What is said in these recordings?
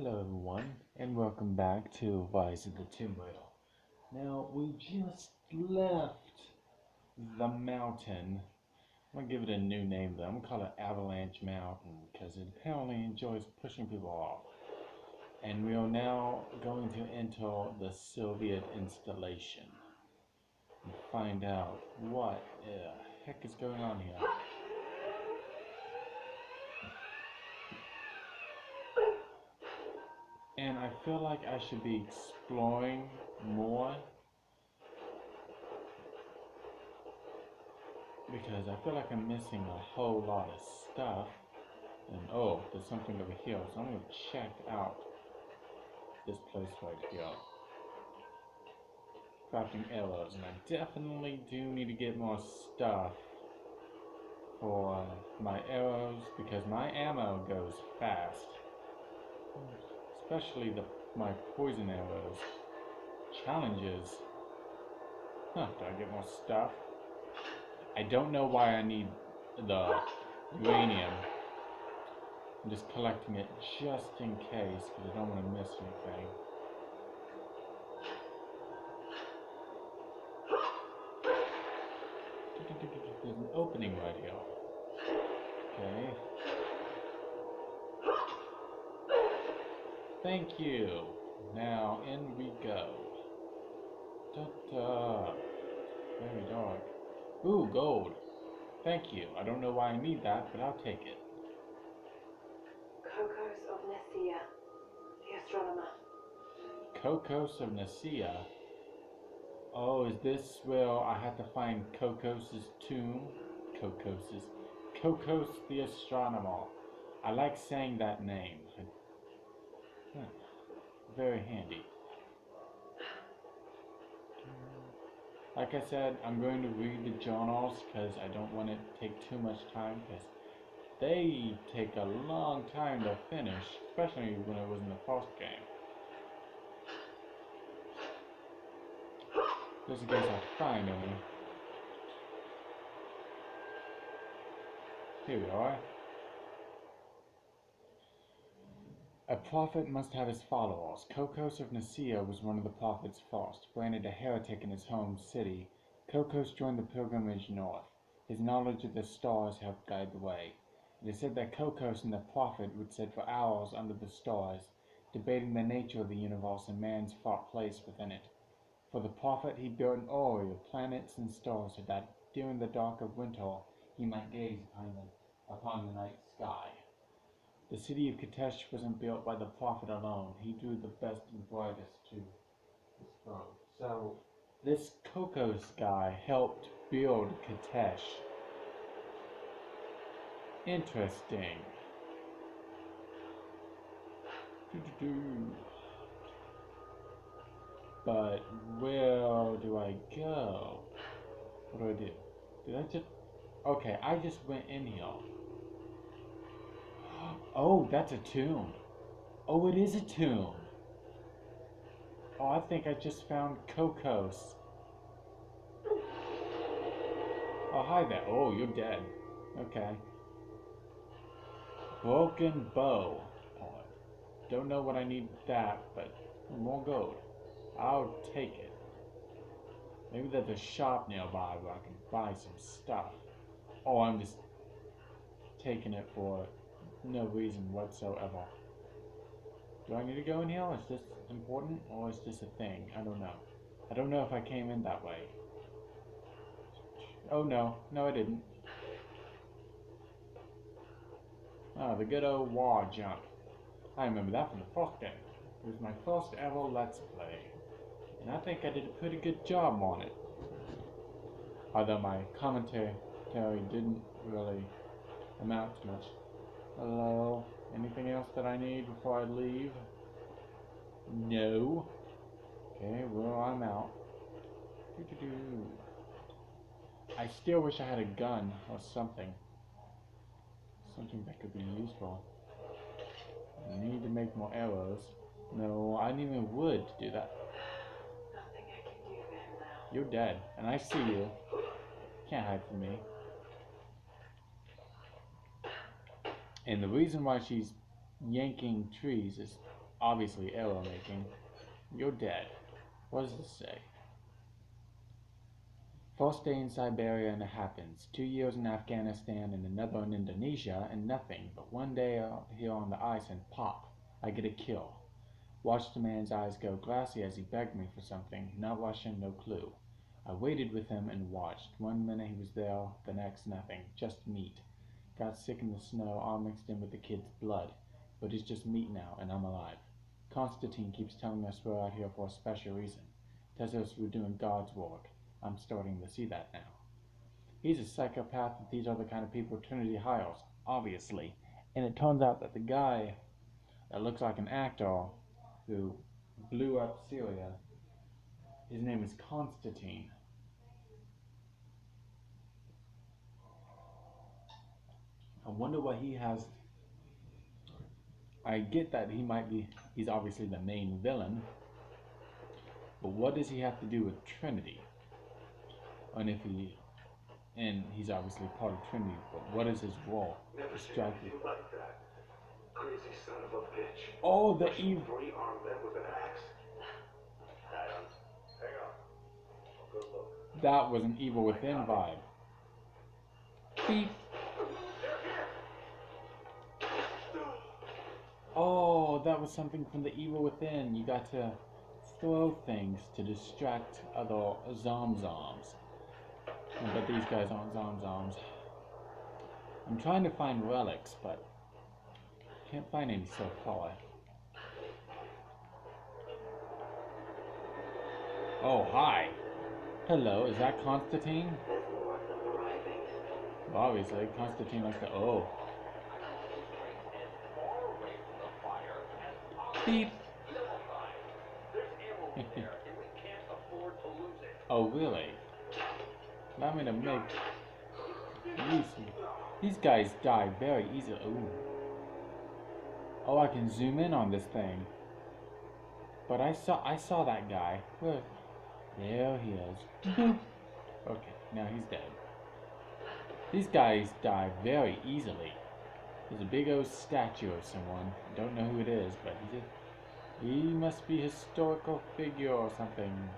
Hello everyone, and welcome back to Rise of the Tomb Raider. Now, we just left the mountain. I'm gonna give it a new name though. I'm gonna call it Avalanche Mountain, because it apparently enjoys pushing people off. And we are now going to enter the Soviet installation and find out what the heck is going on here. And I feel like I should be exploring more because I feel like I'm missing a whole lot of stuff. And oh, there's something over here, so I'm gonna check out this place right here. Crafting arrows, and I definitely do need to get more stuff for my arrows because my ammo goes fast. Especially my poison arrows. Challenges. Huh, do I get more stuff? I don't know why I need the uranium. I'm just collecting it just in case because I don't want to miss anything. There's an opening right here. Okay. Thank you. Now in we go. Ta-ta. Very dark. Ooh, gold. Thank you. I don't know why I need that, but I'll take it. Kokos of Nicaea, the astronomer. Kokos of Nicaea? Oh, is this where I have to find Kokos's tomb? Kokos the astronomer. I like saying that name. Very handy. Like I said, I'm going to read the journals because I don't want it to take too much time because they take a long time to finish, especially when it was in the first game. Just in case I find any. Here we are. A prophet must have his followers. Kokos of Nicaea was one of the prophets first. Branded a heretic in his home city, Kokos joined the pilgrimage north. His knowledge of the stars helped guide the way. It is said that Kokos and the prophet would sit for hours under the stars, debating the nature of the universe and man's fraught place within it. For the prophet, he built an orrery of planets and stars so that during the dark of winter he might gaze upon the night sky. The city of Katesh wasn't built by the prophet alone. He drew the best and brightest to his throne. So, this Kokos guy helped build Katesh. Interesting. But where do I go? What do I do? Did I just... Okay, I just went in here. Oh, that's a tomb. Oh, it is a tomb. Oh, I think I just found Kokos. Oh, hi there. Oh, you're dead. Okay. Broken bow. Oh, don't know what I need with that, but more gold. I'll take it. Maybe there's a shop nearby where I can buy some stuff. Oh, I'm just taking it for no reason whatsoever. Do I need to go in here? Is this important or is this a thing? I don't know. I don't know if I came in that way. Oh no, no I didn't. Oh, the good old wall jump. I remember that from the first game. It was my first ever Let's Play. And I think I did a pretty good job on it. Although my commentary didn't really amount to much. Hello? Anything else that I need before I leave? No. Okay, well, I'm out. I still wish I had a gun or something. Something that could be useful. I need to make more arrows. No, I need even wood to do that. Nothing I can do there now. You're dead, and I see you. Can't hide from me. And the reason why she's yanking trees is obviously arrow making. You're dead. What does this say? First day in Siberia and it happens. 2 years in Afghanistan and another in Indonesia and nothing. But one day out here on the ice and pop, I get a kill. Watched the man's eyes go glassy as he begged me for something. Not Russian, no clue. I waited with him and watched. 1 minute he was there, the next nothing. Just meat. Got sick in the snow, all mixed in with the kid's blood. But it's just meat now, and I'm alive. Constantine keeps telling us we're out here for a special reason. Tells us we're doing God's work. I'm starting to see that now. He's a psychopath, and these are the kind of people Trinity hires, obviously. And it turns out that the guy that looks like an actor who blew up Syria, his name is Constantine. I wonder what he has. I get that he's obviously the main villain, but what does he have to do with Trinity? And he's obviously part of Trinity, but what is his role? Distracted. You like that crazy son of a bitch. Oh, the evil. 3 armed men with an axe. Hang on. Good look. That was an Evil Within vibe. Beep. Oh, that was something from the Evil Within. You got to throw things to distract other zomzoms. But these guys aren't zomzoms. I'm trying to find relics, but can't find any so far. Oh, hi. Hello, is that Constantine? Well, obviously, Constantine likes to... Oh. Beep. Oh, really? Allow me to make use. These guys die very easily. Ooh. Oh, I can zoom in on this thing. But I saw that guy. Look. There he is. Okay, now he's dead. These guys die very easily. There's a big old statue of someone. Don't know who it is, but he must be a historical figure or something.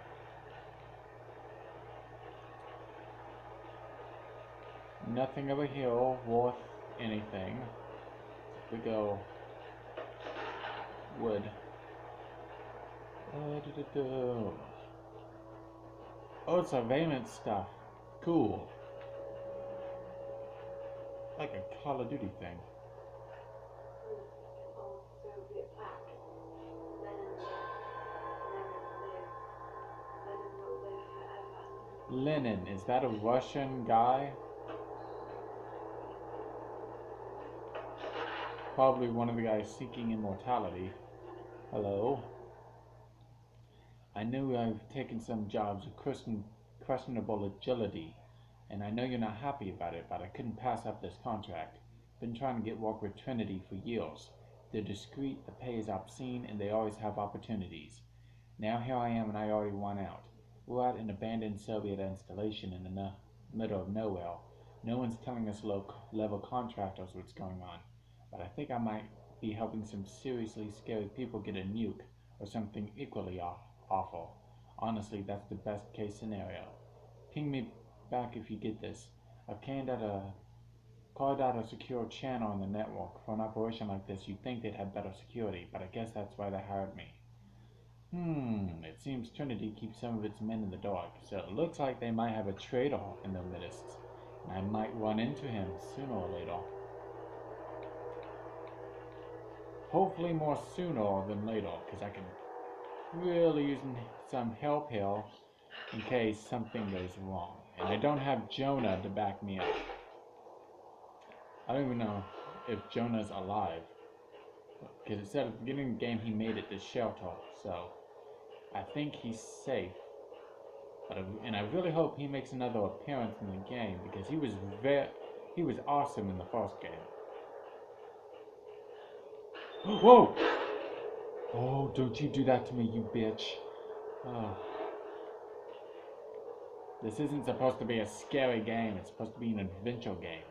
Nothing over here worth anything. We go wood. Oh, it's surveillance stuff. Cool. Like a Call of Duty thing. Old Soviet plaque. Lenin will live forever. Lenin, is that a Russian guy? Probably one of the guys seeking immortality. Hello. I know I've taken some jobs with questionable agility, and I know you're not happy about it, but I couldn't pass up this contract. Been trying to get work with Trinity for years. They're discreet, the pay is obscene, and they always have opportunities. Now here I am and I already want out. We're at an abandoned Soviet installation in the middle of nowhere. No one's telling us low-level contractors what's going on, but I think I might be helping some seriously scary people get a nuke or something equally awful. Honestly, that's the best case scenario. Ping me back if you get this. I've called out a secure channel in the network. For an operation like this, you'd think they'd have better security, but I guess that's why they hired me. It seems Trinity keeps some of its men in the dark, so it looks like they might have a traitor in their midst, and I might run into him sooner or later. Hopefully more sooner than later, because I can really use some help here in case something goes wrong. And I don't have Jonah to back me up. I don't even know if Jonah's alive, because it said at the beginning of the game he made it to shelter, so I think he's safe. And I really hope he makes another appearance in the game, because he was awesome in the first game. Whoa! Oh, don't you do that to me, you bitch. Oh. This isn't supposed to be a scary game, it's supposed to be an adventure game.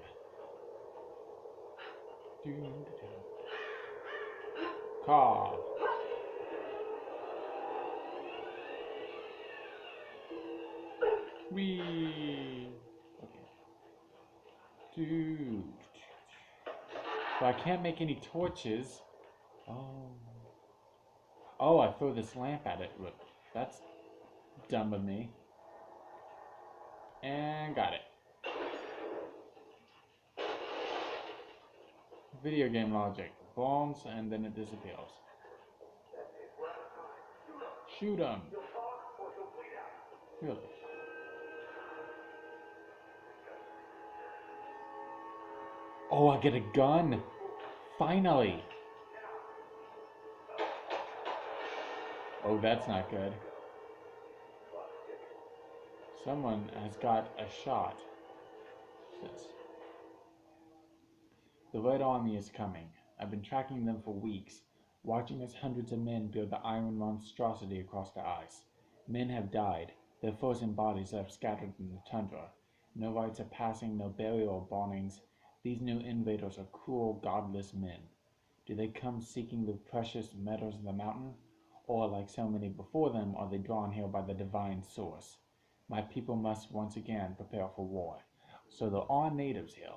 Car. Whee! Okay. Dude. But I can't make any torches. Oh. Oh, I throw this lamp at it. Look, that's dumb of me. And got it. Video game logic. Bombs and then it disappears. Shoot him. Really? Oh, I get a gun. Finally. Oh, that's not good. Someone has got a shot. Yes. The Red Army is coming. I've been tracking them for weeks, watching as hundreds of men build the iron monstrosity across the ice. Men have died, their frozen bodies have scattered in the tundra. No rites of passing, no burial bonnings. These new invaders are cruel, godless men. Do they come seeking the precious metals of the mountain? Or, like so many before them, are they drawn here by the divine source? My people must once again prepare for war. So there are natives here.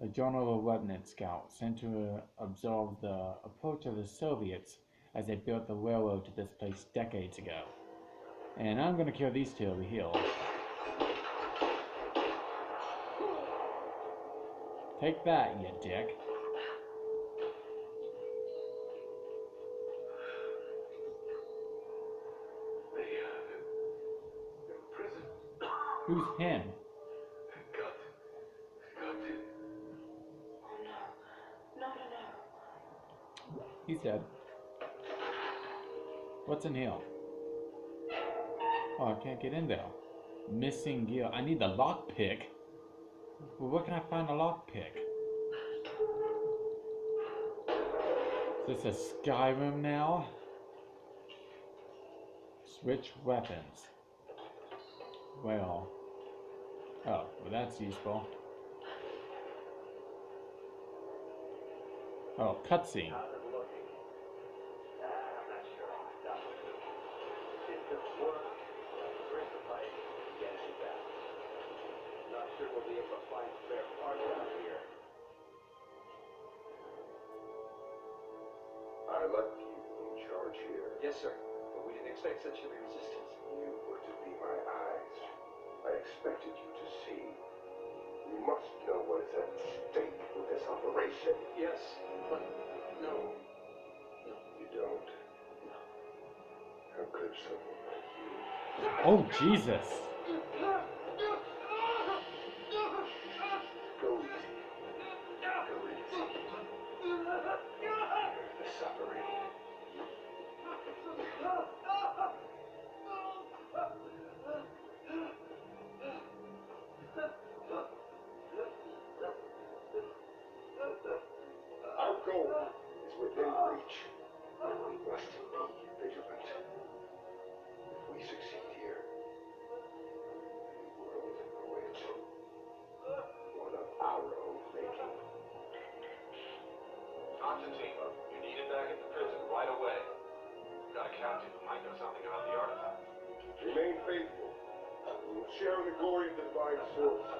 A general remnant scout sent to observe the approach of the Soviets as they built the railroad to this place decades ago. And I'm gonna kill these two over here. Take that, you dick. They're in prison. Who's him? Got it. Oh no. No. He's dead. What's in here? Oh, I can't get in there. Missing gear. I need the lockpick. Well, where can I find a lockpick? Is this a Skyrim now? Switch weapons. Well. Oh, well that's useful. Oh, cutscene. I'm not sure. It could work. Break the pipe. Get it back. Not sure we'll be able to find spare parts out here. I left you in charge here. Yes, sir. But we didn't expect such heavy resistance. You were to be my eyes. I expected you to see. You must know what is at stake with this operation. Yes, but no. You don't. How could someone like you? Oh, Jesus. Go easy. Go easy. The suffering. Our goal is within reach. We must be vigilant. If we succeed here, the world awaits. One of our own making. Constantine, you need it back at the prison right away. Got a captain who might know something about the artifact. Remain faithful. We will share in the glory of the divine source.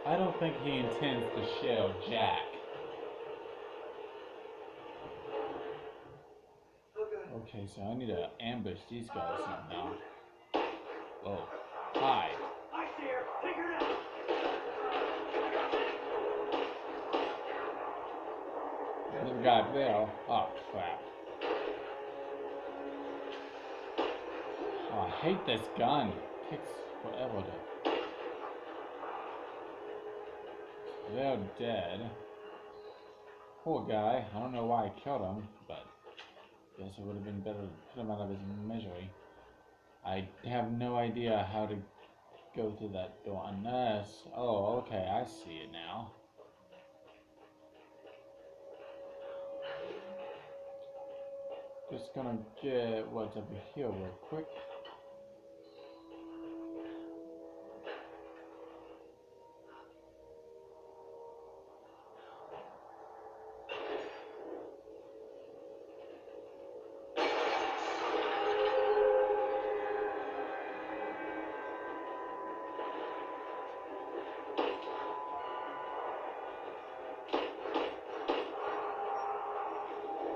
I don't think he intends to shell Jack. Okay, so I need to ambush these guys now. Oh, hi. I see her. Take her down. Another guy there. Oh, crap. Oh, I hate this gun. It takes forever to... They're dead. Poor guy. I don't know why I killed him, but guess it would have been better to put him out of his misery. I have no idea how to go through that door unless... Oh, okay, I see it now. Just gonna get what's over here real quick.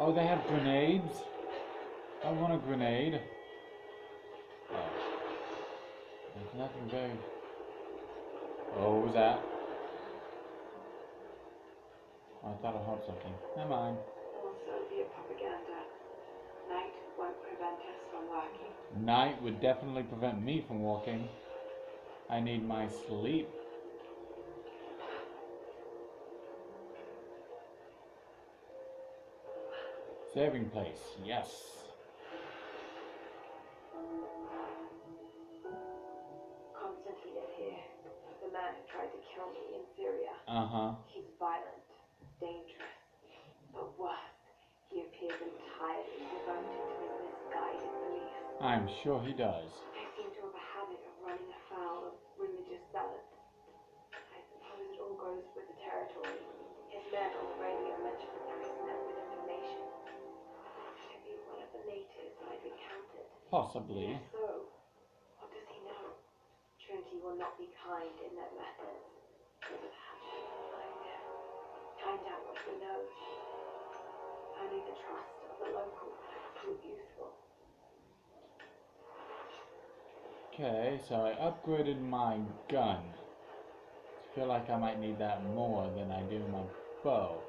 Oh, they have grenades? I want a grenade. Oh. There's nothing very... Oh, what was that? Oh, I thought I heard something. Never mind. More Soviet propaganda. Night won't prevent us from working. Night would definitely prevent me from walking. I need my sleep. Saving place, yes. Constantine is here. The man who tried to kill me in Syria. Uh-huh. He's violent, dangerous, but worse, he appears entirely devoted to his misguided beliefs. I'm sure he does. They seem to have a habit of running afoul of religious zealots. I suppose it all goes with the territory. His men on the radio mentioned a prisoner with information. Could it be one of the natives I've encountered? Possibly. If so, what does he know? Trinity will not be kind in their methods. Perhaps I can find him. Find out what he knows. Only the trust of the locals will prove useful. Okay, so I upgraded my gun. I feel like I might need that more than I do my bow.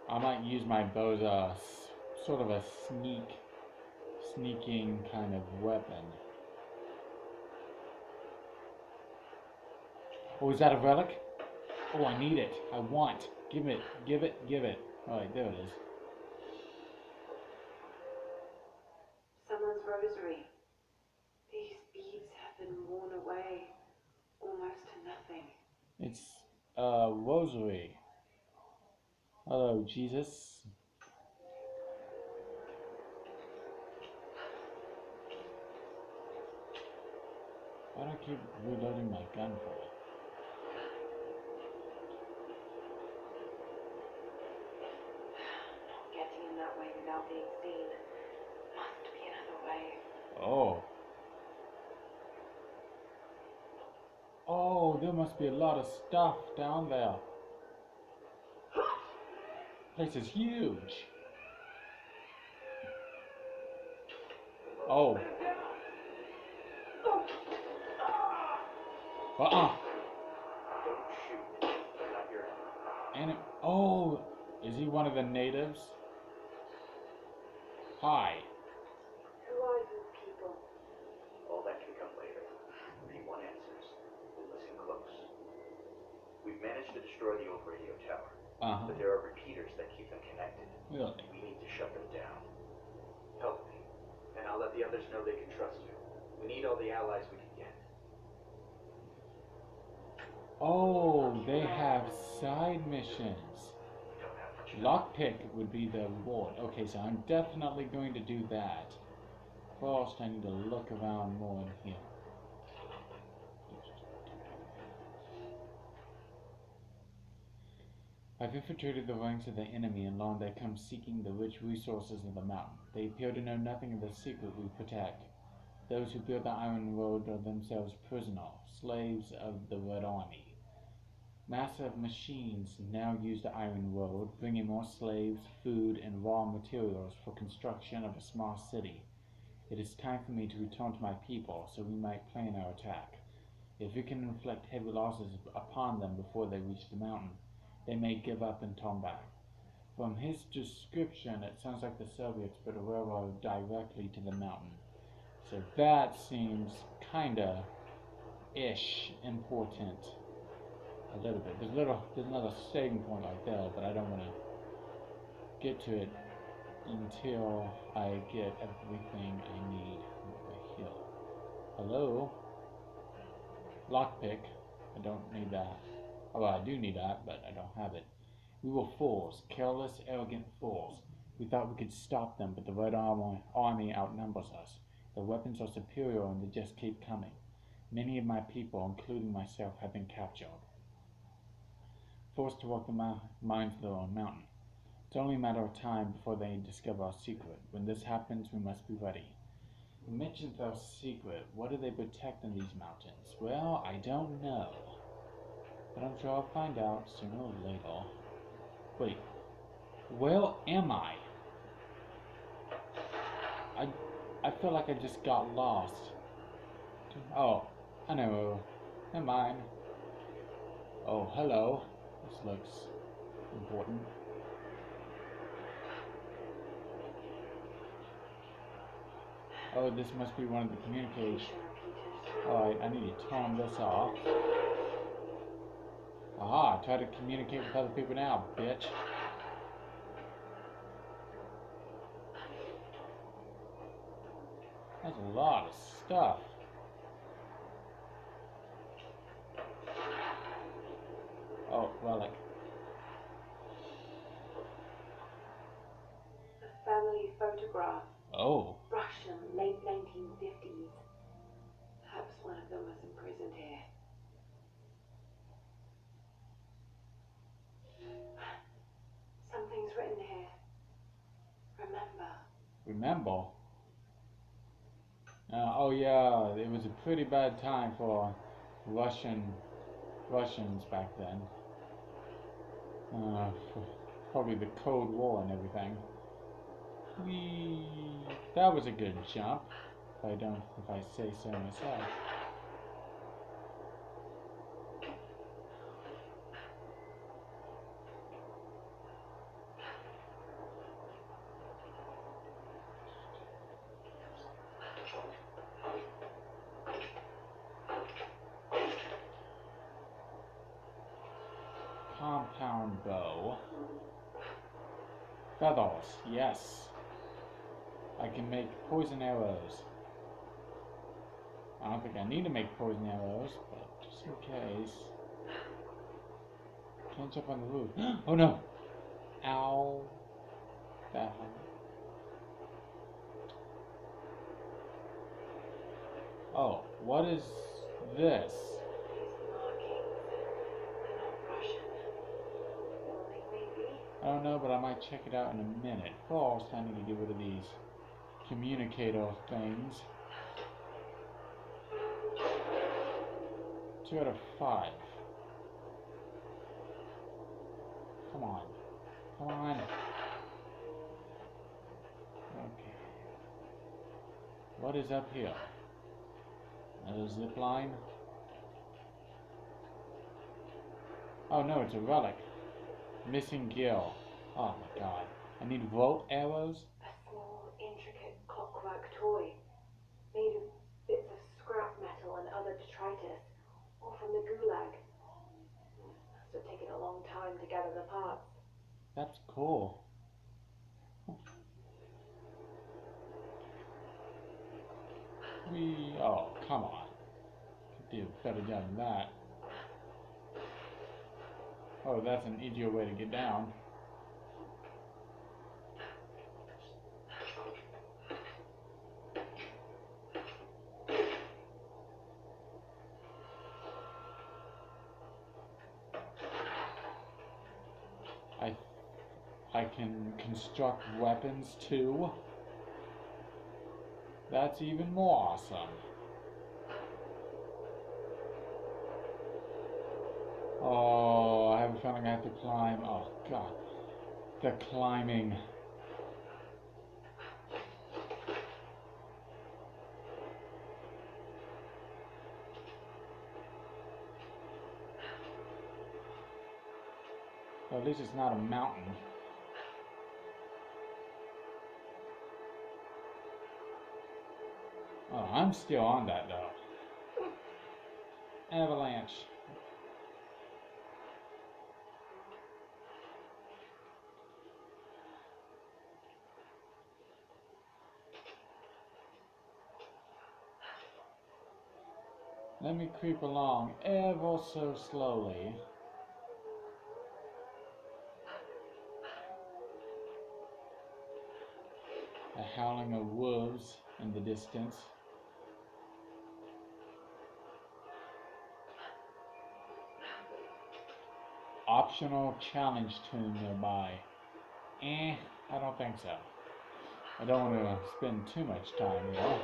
I might use my bow as a sort of a sneaking kind of weapon. Oh, is that a relic? Oh, I need it. I want. Give it. Give it. Give it. Alright, there it is. Someone's rosary. These beads have been worn away, almost to nothing. It's a rosary. Hello, Jesus. Why do I keep reloading my gun for? Not getting in that way without being seen. Must be another way. Oh. Oh, there must be a lot of stuff down there. This is huge. Oh. Don't shoot. They're not your enemy. And oh, is he one of the natives? Hi. Who are you people? All that can come later. We want answers. We'll listen close. We've managed to destroy the old radio tower. But there are repeaters that keep them connected. Really? We need to shut them down. Help me, and I'll let the others know they can trust you. We need all the allies we can get. Oh, they have side missions. We don't have much time. Lockpick would be the reward. Okay, so I'm definitely going to do that. First, I need to look around more in here. I've infiltrated the ranks of the enemy, and lo, they come seeking the rich resources of the mountain. They appear to know nothing of the secret we protect. Those who built the Iron Road are themselves prisoners, slaves of the Red Army. Massive machines now use the Iron Road, bringing more slaves, food, and raw materials for construction of a small city. It is time for me to return to my people, so we might plan our attack. If we can inflict heavy losses upon them before they reach the mountain, they may give up and turn back. From his description, it sounds like the Soviets put a railroad directly to the mountain. So that seems kinda important. A little bit. There's another saving point right there, but I don't want to get to it until I get everything I need over here. Hello? Lockpick. I don't need that. Oh, well, I do need that, but I don't have it. We were fools, careless, arrogant fools. We thought we could stop them, but the Red Army outnumbers us. Their weapons are superior, and they just keep coming. Many of my people, including myself, have been captured, forced to walk the mines of their own mountain. It's only a matter of time before they discover our secret. When this happens, we must be ready. You mentioned their secret. What do they protect in these mountains? Well, I don't know. But I'm sure I'll find out sooner or later. Wait, where am I? I I feel like I just got lost. Oh, I know. Never mind. Oh, hello. This looks important. Oh, this must be one of the communicators. Alright, I need to turn this off. Aha, try to communicate with other people now, bitch. That's a lot of stuff. Oh, relic. A family photograph. Oh. Russian, late 1950s. Perhaps one of them was imprisoned here. Something's written here. Remember. Remember? Oh yeah, it was a pretty bad time for Russians back then. Probably the Cold War and everything. That was a good jump, if I say so myself. Compound bow. Feathers, yes. I can make poison arrows. I don't think I need to make poison arrows, but just in case. Can't jump on the roof. Oh no! Ow. That hurt. Oh, what is this? These markings. They're not Russian. Maybe. I don't know, but I might check it out in a minute. First, I need to get rid of these communicator things. 2 out of 5. Come on. Come on. Okay. What is up here? Another zip line? Oh no, it's a relic. Missing gill. Oh my god. I need rope arrows? A small, intricate clockwork toy. Made of bits of scrap metal and other detritus. All from the gulag. Must have taken a long time to gather the parts. That's cool. Oh, come on. Could do a better job than that. Oh, that's an easier way to get down. I can construct weapons too. That's even more awesome. Oh, I have a feeling I have to climb. Oh god. The climbing. Well, at least it's not a mountain. Oh, I'm still on that though. Avalanche. Let me creep along ever so slowly. The howling of wolves in the distance. Optional challenge tune nearby. I don't think so. I don't want to spend too much time here.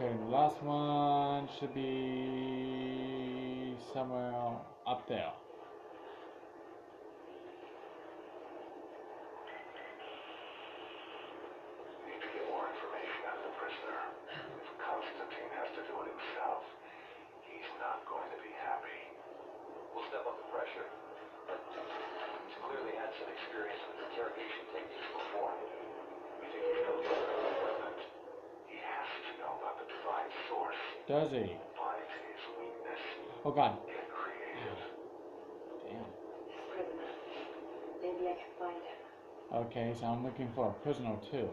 Okay, the last one should be somewhere up there. Need to get more information out of the prisoner. If Constantine has to do it himself, he's not going to be happy. We'll step up the pressure. He's clearly had some experience with interrogation techniques before. We think he knows about the equipment. He has to know about the divine source. Does he? Find his weakness. Oh god. Get creative. Damn. This prisoner. Maybe I can find him. Okay, so I'm looking for a prisoner too.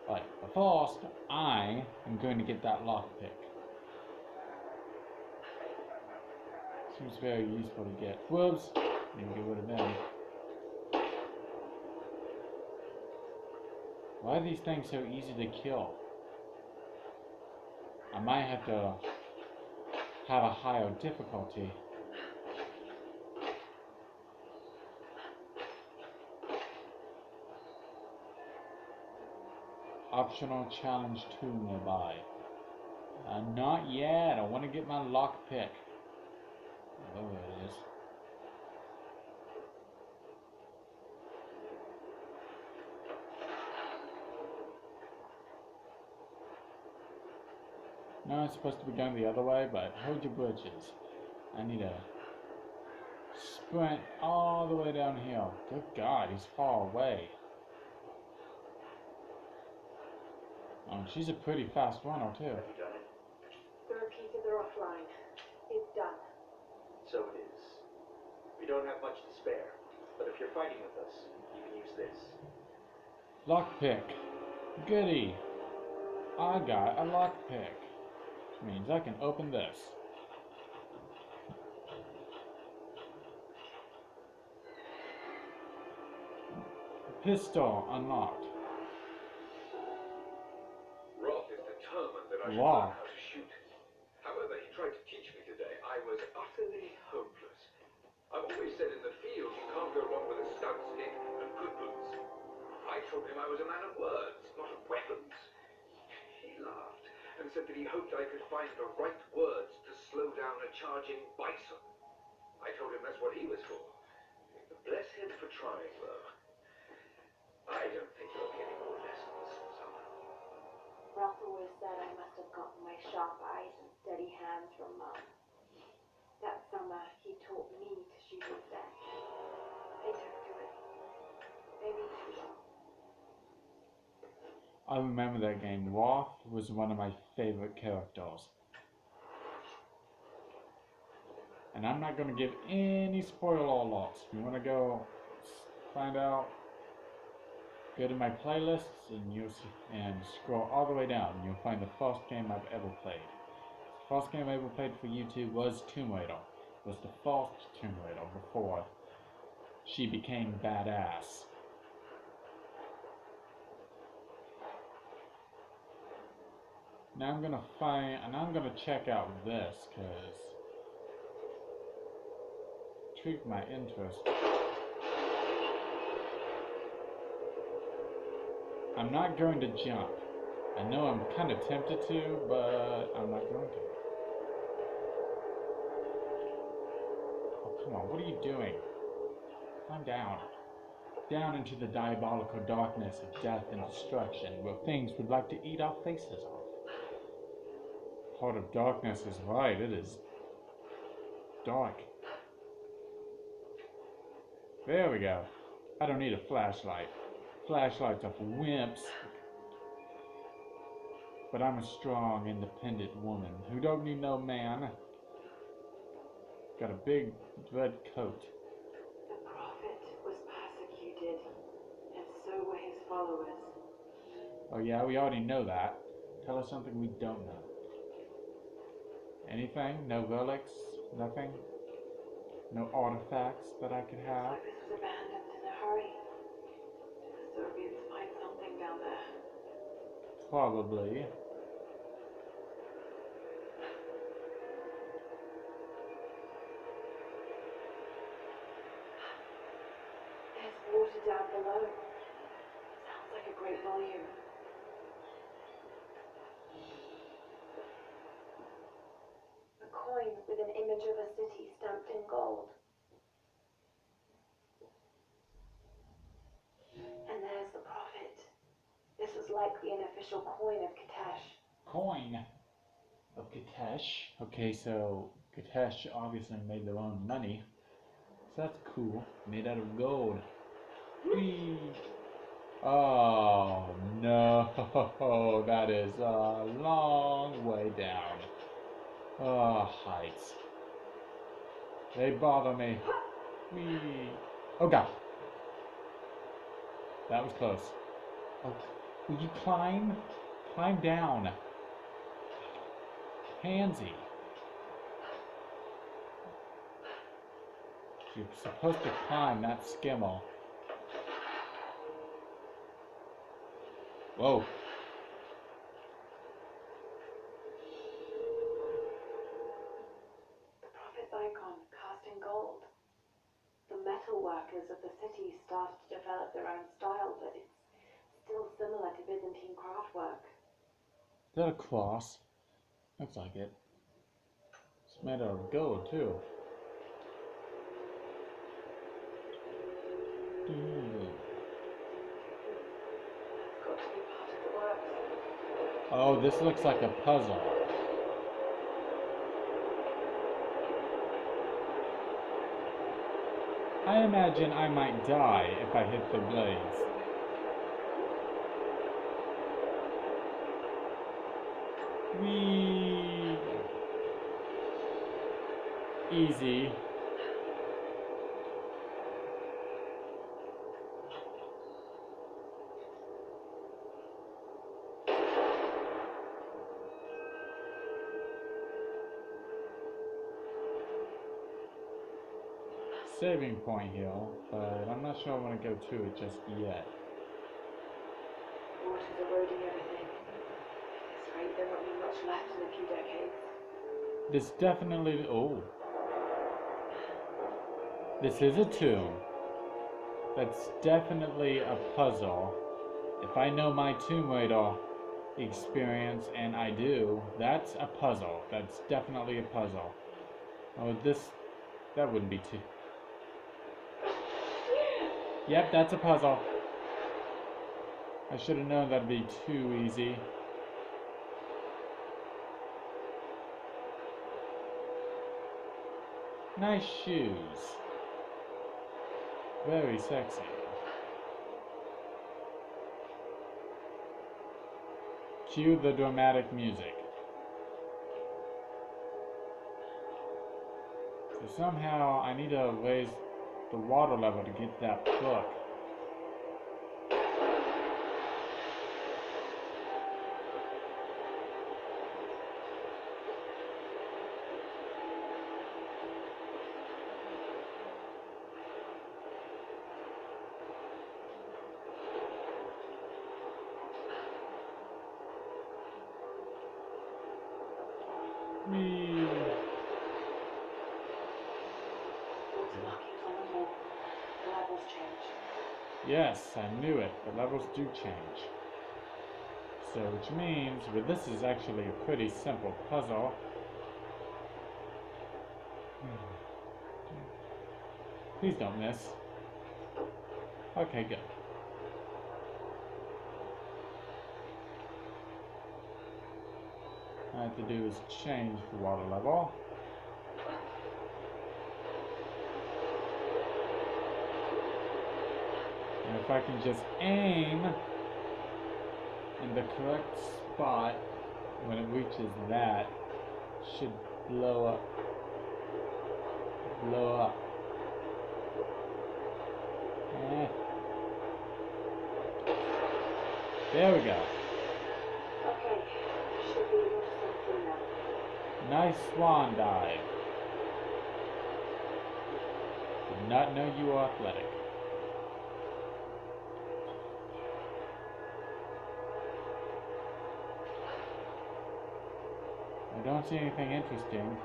But first, I am going to get that lockpick. Seems very useful to get. Whoops! Need to get rid of them. Why are these things so easy to kill? I might have to have a higher difficulty. Optional challenge 2 nearby. Not yet. I want to get my lockpick. Oh, there it is. No, it's supposed to be going the other way, but hold your britches. I need to sprint all the way downhill. Good God, he's far away. Oh, she's a pretty fast runner, too. Have you done it? The repeaters are offline. It's done. So it is. We don't have much to spare, but if you're fighting with us, you can use this. Lockpick. Goody. I got a lockpick. Which means I can open this. Pistol unlocked. Roth is determined that I should Wow. learn how to shoot. However, he tried to teach me today. I was utterly hopeless. I've always said in the field you can't go wrong with a stout stick and good boots. I told him I was a man of words, not of weapons. He laughed and said that he hoped I could find the right words to slow down a charging bison. I told him that's what he was for. Bless him for trying, though. I don't think there'll be any more lessons, Summer. Ralph always said I must have gotten my sharp eyes and steady hands from Mum. That summer, he taught me to shoot instead. I took to it. Maybe too long. I remember that game. Roth was one of my favorite characters. And I'm not going to give any spoiler alerts. If you want to go find out, go to my playlists and you'll see, and scroll all the way down. And you'll find the first game I've ever played. The first game I ever played for YouTube was Tomb Raider. It was the first Tomb Raider before she became badass. Now I'm gonna find, and I'm gonna check out this, cause it piqued my interest. I'm not going to jump. I know I'm kind of tempted to, but I'm not going to. Oh, come on, what are you doing? Climb down. Down into the diabolical darkness of death and destruction, where things would like to eat our faces off. Heart of darkness is right, it is dark. There we go. I don't need a flashlight. Flashlights are for wimps. But I'm a strong, independent woman who don't need no man. Got a big red coat. The prophet was persecuted, and so were his followers. Oh yeah, we already know that. Tell us something we don't know. Anything? No relics? Nothing? No artifacts that I could have? Like this was abandoned in a hurry. Did the Soviets find something down there? Probably. There's water down below. Sounds like a great volume. an image of a city stamped in gold. And there's the prophet. This was likely an official coin of Katesh. Coin of Katesh. Okay, so Katesh obviously made their own money. So that's cool. Made out of gold. Whee! Oh no, that is a long way down. Oh, heights. They bother me. Whee! Oh god. That was close. Oh, will you climb? Climb down. Pansy. You're supposed to climb, not skimmle. Whoa. The prophet's icon, cast in gold. The metal workers of the city started to develop their own style, but it's still similar to Byzantine craftwork. Is that a cross? Looks like it. It's made out of gold, too. That's got to be part of the works. Oh, this looks like a puzzle. I imagine I might die if I hit the blades. Whee! Easy. Saving point here, but I'm not sure I want to go to it just yet. Water's eroding everything. At this rate, there won't be much left in a few decades. This definitely... Oh. This is a tomb. That's definitely a puzzle. If I know my Tomb Raider experience, and I do, that's a puzzle. That's definitely a puzzle. Oh, this... That wouldn't be too... Yep, that's a puzzle. I should have known that'd be too easy. Nice shoes. Very sexy. Cue the dramatic music. So somehow I need to raise the water level to get that book. Whee. Water markings on the wall. The levels change. Yes, I knew it. The levels do change. So, which means, well, this is actually a pretty simple puzzle. Please don't miss. Okay, good. All I have to do is change the water level. And if I can just aim in the correct spot when it reaches that, it should blow up. Blow up. Eh. There we go. Okay, should be able to swim through now. Nice swan dive. Did not know you were athletic. I don't see anything interesting.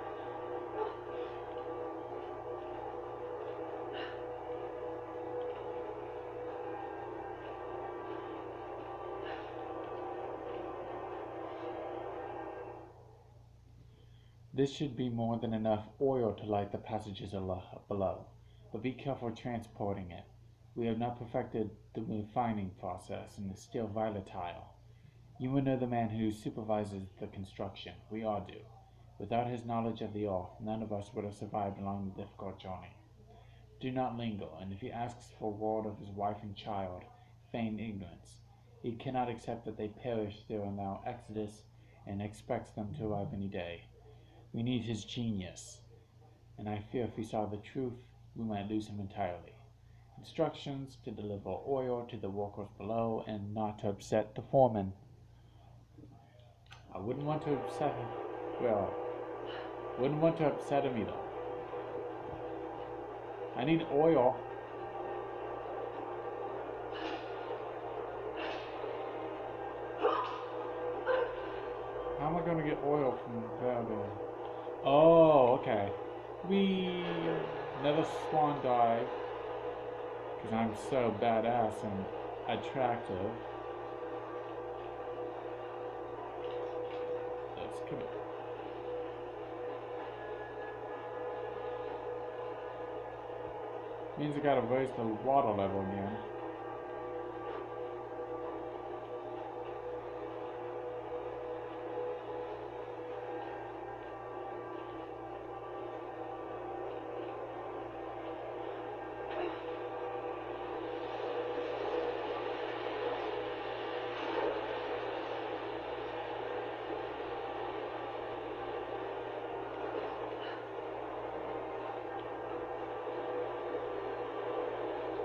This should be more than enough oil to light the passages below, but be careful transporting it. We have not perfected the refining process and is still volatile. You will know the man who supervises the construction. We all do. Without his knowledge of the ore, none of us would have survived along the difficult journey. Do not linger, and if he asks for word of his wife and child, feign ignorance. He cannot accept that they perish during our exodus and expects them to arrive any day. We need his genius, and I fear if we saw the truth, we might lose him entirely. Instructions to deliver oil to the workers below and not to upset the foreman. I wouldn't want to upset him. Well, wouldn't want to upset him either. I need oil. How am I going to get oil from there? Oh, okay. We never swan dive because I'm so badass and attractive. Let's come in. Means I gotta raise the water level again.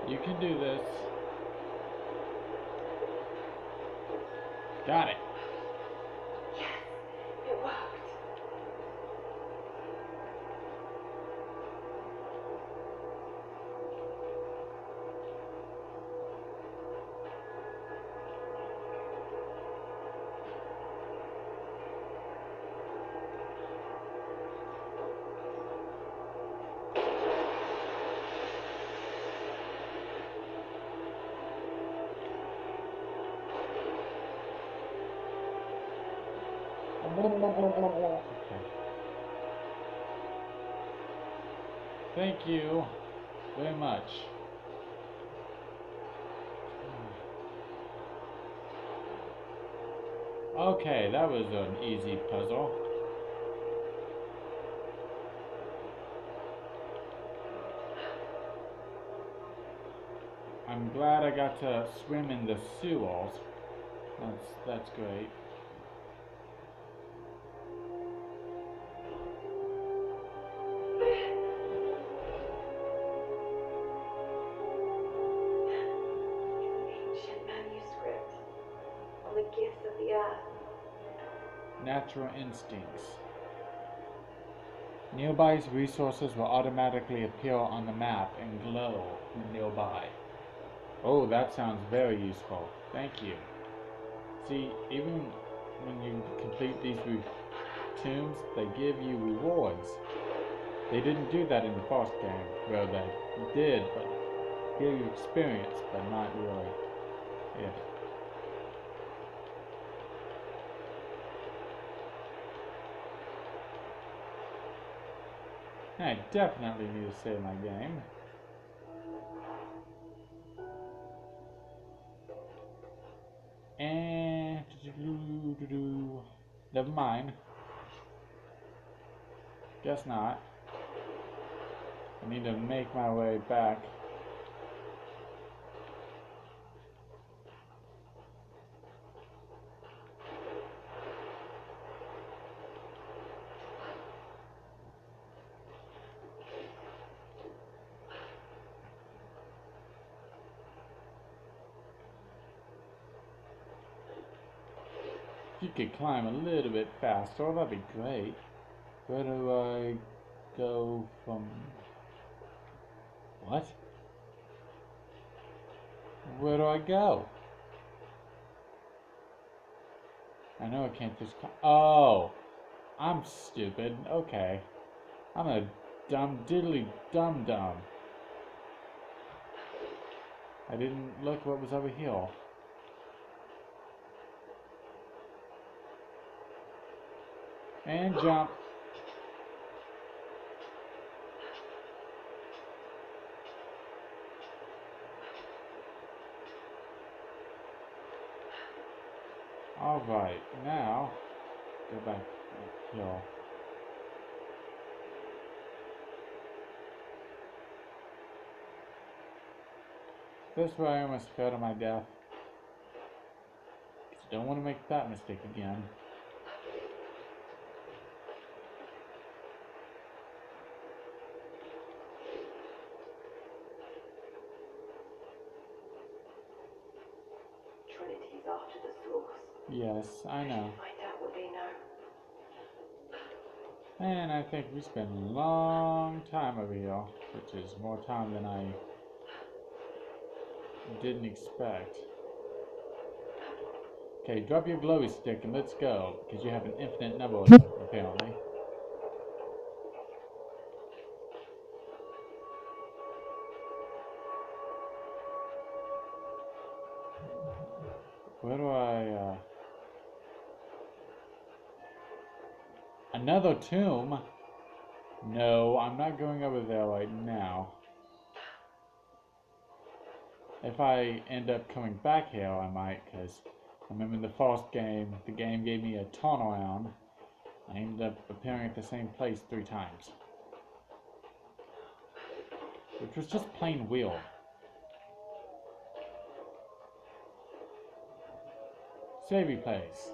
You can do this. Got it. Yes, it worked. Okay. Thank you very much. Okay, that was an easy puzzle. I'm glad I got to swim in the sewers. That's great. Ancient manuscript on the gifts of the earth. Natural instincts. Nearby resources will automatically appear on the map and glow nearby. Oh, that sounds very useful. Thank you. See, even when you complete these tombs, they give you rewards. They didn't do that in the first game. Well, they did, but gave you experience, but not really. Yeah. I definitely need to save my game. And never mind. Guess not. I need to make my way back. If you could climb a little bit faster, that'd be great. Where do I go from? What? Where do I go? I know I can't just climb. Oh! I'm stupid. Okay. I'm a dumb diddly dum-dum. I didn't look what was over here. And jump. Alright, now, go back here. This way I almost fell to my death. Don't want to make that mistake again. Trinity's after the source. Yes, I know. Find out what they know. And I think we spent a long time over here, which is more time than I didn't expect. Okay, drop your glowy stick and let's go, because you have an infinite number of them, apparently. Where do I, Another tomb? No, I'm not going over there right now. If I end up coming back here, I might, because I remember in the first game, the game gave me a turnaround. I ended up appearing at the same place 3 times. Which was just plain weird. Save replays.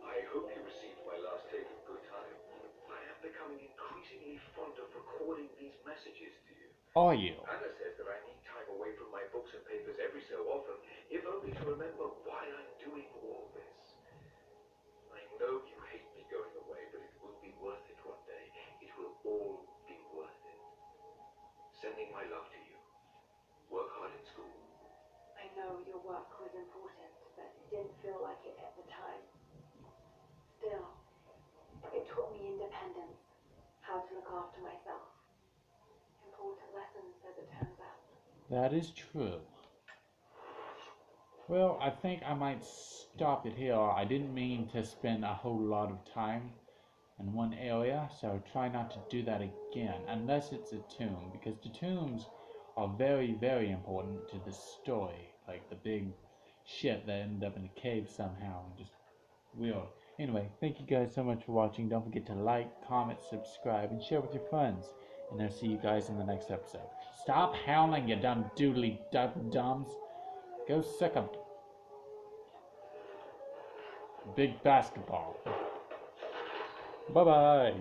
I hope you received my last tape in good time. I am becoming increasingly fond of recording these messages to you. Are you? Anna says that I need time away from my books and papers every so often, if only to remember why I'm doing all this. I know you hate me going away, but it will be worth it one day. It will all be worth it. Sending my love to you. Work hard in school. I know your work was important, but it didn't feel like it at the time. Still, it taught me independence, how to look after myself. Important lessons, as it turns out. That is true. Well, I think I might stop it here. I didn't mean to spend a whole lot of time in one area, so try not to do that again, unless it's a tomb, because the tombs are very, very important to the story, like the big shit that ended up in a cave somehow, just weird. Anyway, thank you guys so much for watching. Don't forget to like, comment, subscribe, and share with your friends, and I'll see you guys in the next episode. Stop howling, you dumb doodly dums. Go suck a big basketball. Bye-bye.